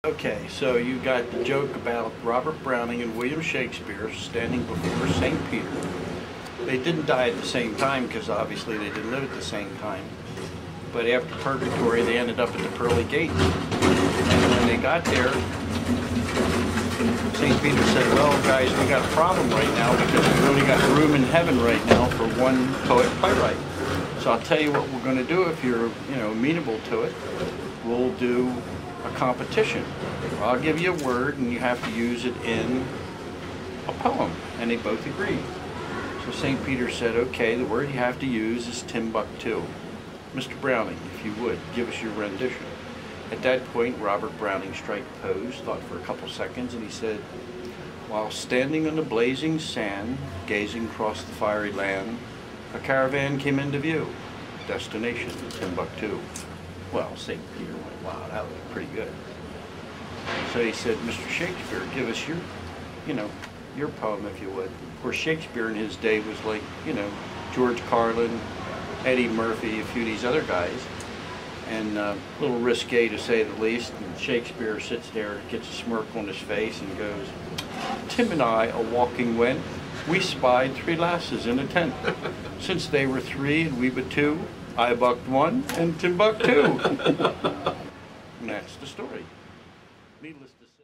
Okay, so you got the joke about Robert Browning and William Shakespeare standing before St. Peter. They didn't die at the same time because obviously they didn't live at the same time. But after purgatory, they ended up at the pearly gates. And when they got there, St. Peter said, well, guys, we got a problem right now because we've only got room in heaven right now for one poet-playwright. So I'll tell you what we're going to do if you're, amenable to it. We'll do a competition. I'll give you a word and you have to use it in a poem. And they both agreed. So St. Peter said, okay, the word you have to use is Timbuktu. Mr. Browning, if you would, give us your rendition. At that point, Robert Browning struck pose, thought for a couple seconds, and he said, while standing on the blazing sand, gazing across the fiery land, a caravan came into view. Destination, Timbuktu. Well, St. Peter went, wow, that was pretty good. So he said, Mr. Shakespeare, give us your poem, if you would. Of course, Shakespeare in his day was like, George Carlin, Eddie Murphy, a few of these other guys. And a little risque to say the least. And Shakespeare sits there, gets a smirk on his face and goes, Tim and I a-walking went, we spied 3 lasses in a tent. Since they were 3 and we but 2, I bucked 1 and Timbuktu. And that's the story. Needless to say.